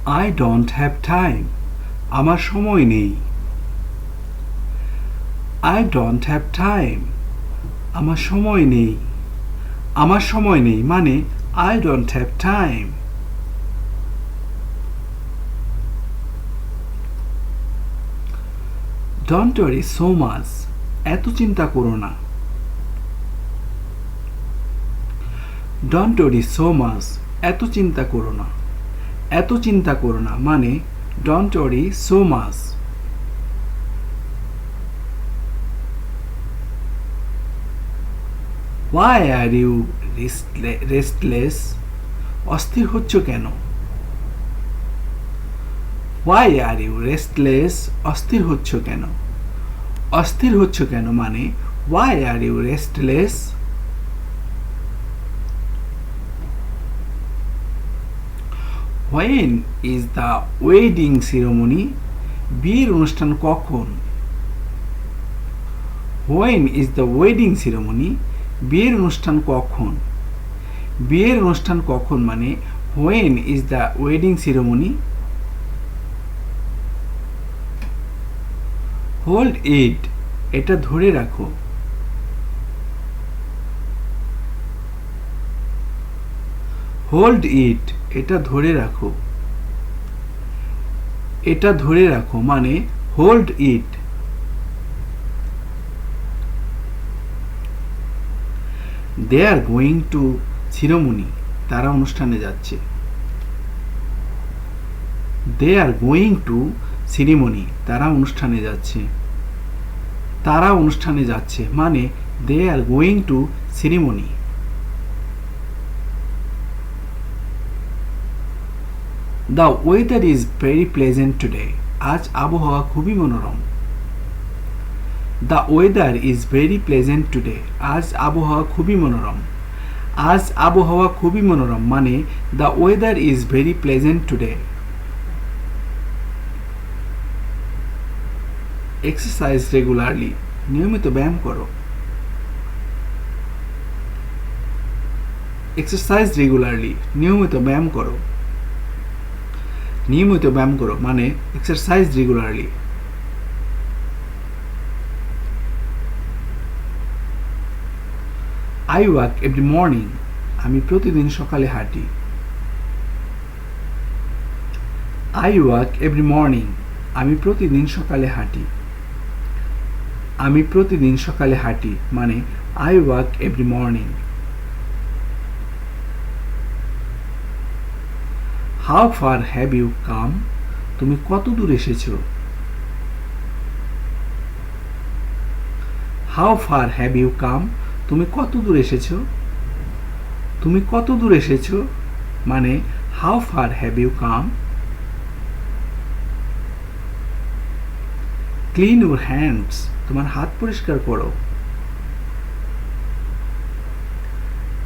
I don't have time. আমার সময় নেই। I don't have time. আমার সময় নেই। আমার সময় নেই মানে I don't have time. Don't worry so much. এত চিন্তা করো না। Don't worry so much. এত চিন্তা করো না। এত চিন্তা করো না মানে Don't worry so much. Why are you restless? অস্থির হচ্ছ কেন? Why are you restless? অস্থির হচ্ছ কেন? অস্থির হচ্ছ কেন মানে Why are you restless? When is the wedding ceremony? বিয়ের অনুষ্ঠান কখন? When is the wedding ceremony? বিয়ের অনুষ্ঠান কখন? বিয়ের অনুষ্ঠান কখন মানে When is the wedding ceremony? Hold it. এটা ধরে রাখো। Hold it. এটা ধরে রাখো। এটা ধরে রাখো মানে Hold it. They are going to ceremony. তারা অনুষ্ঠানে যাচ্ছে। They are going to ceremony. তারা অনুষ্ঠানে যাচ্ছে। তারা অনুষ্ঠানে যাচ্ছে মানে They are going to ceremony. The weather is very pleasant today. আজ আবহাওয়া খুবই মনোরম। The weather is very pleasant today. আজ আবহাওয়া খুবই মনোরম। আজ আবহাওয়া খুবই মনোরম মানে The weather is very pleasant today. Exercise regularly. নিয়মিত ব্যায়াম করো। Exercise regularly. নিয়মিত ব্যায়াম করো। নিয়মিত ব্যায়াম করো মানে Exercise regularly. I walk every morning. আমি প্রতিদিন সকালে হাঁটি। I walk every morning. আমি প্রতিদিন সকালে হাঁটি। আমি প্রতিদিন সকালে হাঁটি মানে I walk every morning. How far have you come? তুমি কত দূর এসেছো? How far have you come? তুমি কত দূর এসেছো? তুমি কত দূর এসেছো মানে How far have you come? Clean your hands. তোমার হাত পরিষ্কার করো।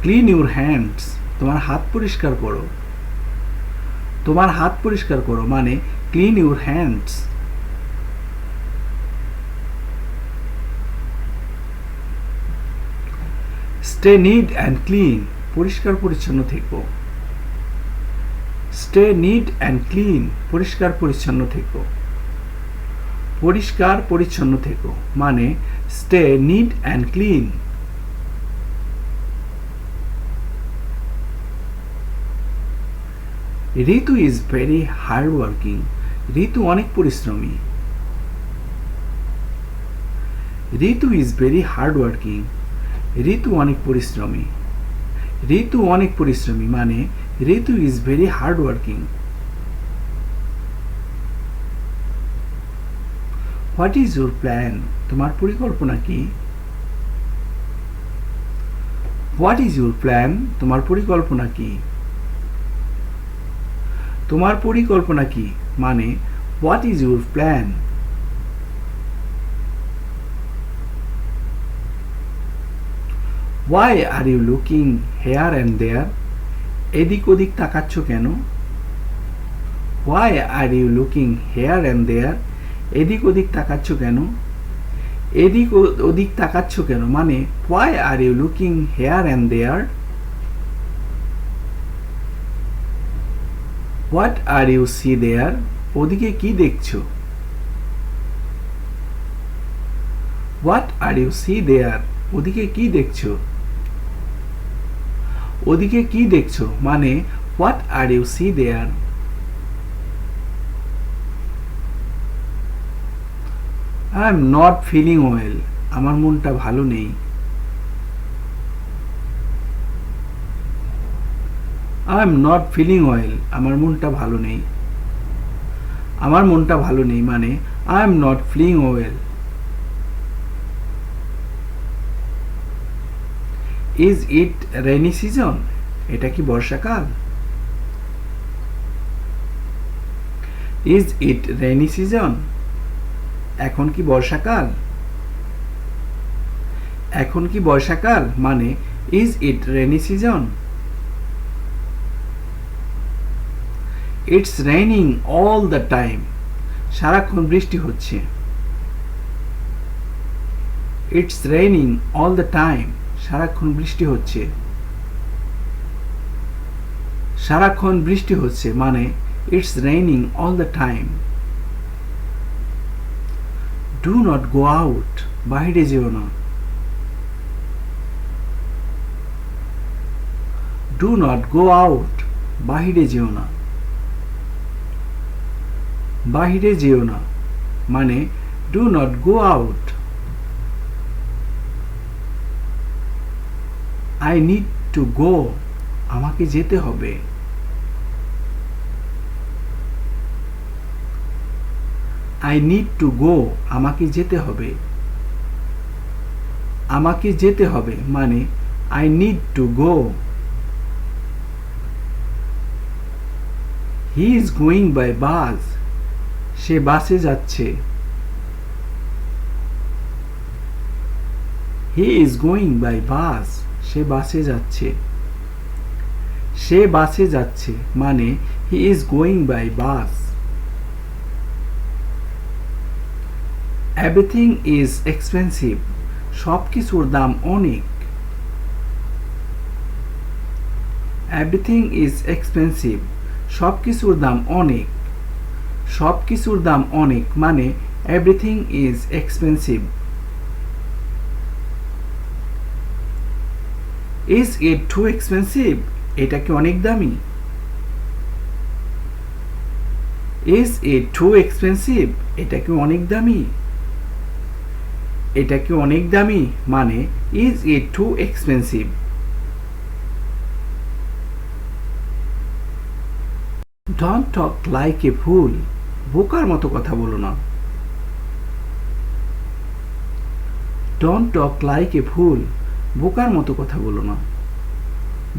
Clean your hands. তোমার হাত পরিষ্কার করো। তোমার হাত পরিষ্কার করো মানে Clean your hands. Stay neat and clean. পরিষ্কার পরিচ্ছন্ন থেকো। Stay neat and clean. পরিষ্কার পরিচ্ছন্ন থেকো। পরিষ্কার পরিচ্ছন্ন থেকো মানে Stay neat and clean. Ritu is very hard working. ঋতু অনেক পরিশ্রমী। ঋতু is very hard working. ঋতু অনেক পরিশ্রমী। ঋতু অনেক পরিশ্রমী মানে ঋতু is very hard working. What is your plan? তোমার পরিকল্পনা কি? What is your plan? তোমার পরিকল্পনা কি? তোমার পরিকল্পনা কি মানে What is your plan? Why are you looking here and there? এদিক ওদিক তাকাচ্ছ কেন? Why are you looking here and there? এদিক ওদিক তাকাচ্ছ কেন? এদিক ওদিক তাকাচ্ছ কেন মানে Why are you looking here and there? What are you see there? ওদিকে কি দেখছো? What are you see there? ওদিকে কি দেখছো? ওদিকে কি দেখছো মানে what are you see there? I am not feeling well. আমার মনটা ভালো নেই। I am not feeling well. আমার মনটা ভালো নেই। আমার মনটা ভালো নেই মানে I am not feeling well. Is it rainy season? এটা কি বর্ষাকাল? Is it rainy season? এখন কি বর্ষাকাল? এখন কি বর্ষাকাল মানে is it rainy season? It's raining all the time. সারাক্ষণ বৃষ্টি হচ্ছে। It's raining all the time. সারাক্ষণ বৃষ্টি হচ্ছে। সারাক্ষণ বৃষ্টি হচ্ছে মানে it's raining all the time. Do not go out. বাইরে যেও না। Do not go out. বাইরে যেও না। বাইরে যেও না মানে do not go out. I need to go. আমাকে যেতে হবে। I need to go. আমাকে যেতে হবে। আমাকে যেতে হবে মানে I need to go. He is going by bus. সে বাসে যাচ্ছে। He is going by bus. সে বাসে যাচ্ছে। সে বাসে যাচ্ছে মানে he is going by bus. Everything is expensive. সব কিছুর দাম অনেক। Everything is expensive. সব কিছুর দাম অনেক। সব কিছুর দাম অনেক মানে everything is expensive. Is it too expensive? এটা কি অনেক দামি? Is it too expensive? এটা কি অনেক দামি? এটা কি অনেক দামি মানে is it too expensive. Don't talk like a fool. বোকার মতো কথা বলো না। Don't talk like a fool. বোকার মতো কথা বলো না।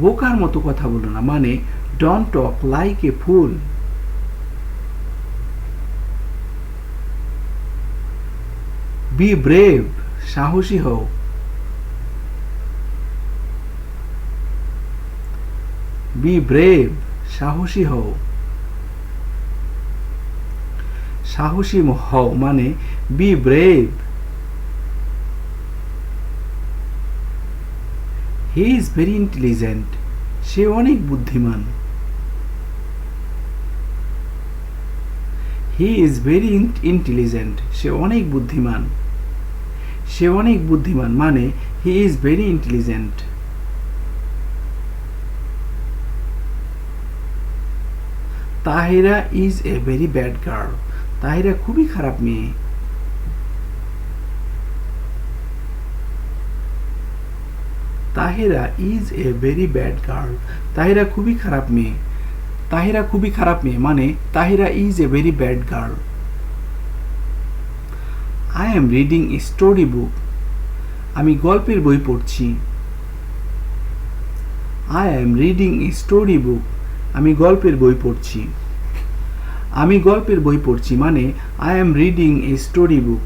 বোকার মতো কথা বলো না মানে don't talk like a fool. Be brave. সাহসী হও। Be brave. সাহসী হও। সাহসী হও মানে be brave. He is very intelligent. সে অনেক বুদ্ধিমান। He is very intelligent. সে অনেক বুদ্ধিমান। সে অনেক বুদ্ধিমান মানে he is very intelligent. Tahira is a very bad girl. Tahira খুবই খারাপ মেয়ে। Tahira is a very bad girl. Tahira খুবই খারাপ মেয়ে। তাহিরা খুবই খারাপ মেয়ে মানে Tahira is a very bad girl. I am reading a story book. আমি গল্পের বই পড়ছি। I am reading a story book. আমি গল্পের বই পড়ছি। আমি গল্পের বই পড়ছি মানে I am reading a story book.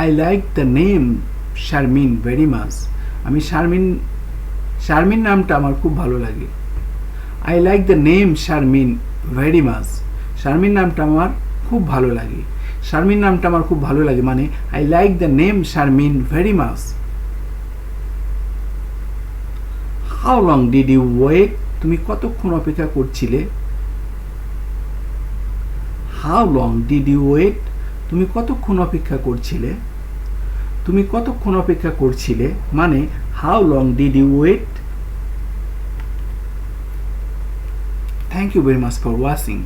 I like the name Sharmin very much. আমি শারমিন নামটা আমার খুব ভালো লাগে। I like the name Sharmin very much. Sharmin নামটা আমার খুব ভালো লাগে। শারমিন নামটা আমার খুব ভালো লাগে মানে I like the name Sharmin very much. How long did you wait, তুমি কতক্ষণ অপেক্ষা করছিলে। How long did you wait, তুমি কতক্ষণ অপেক্ষা করছিলে। তুমি কতক্ষণ অপেক্ষা করছিলে মানে how long did you wait. Thank you very much for watching.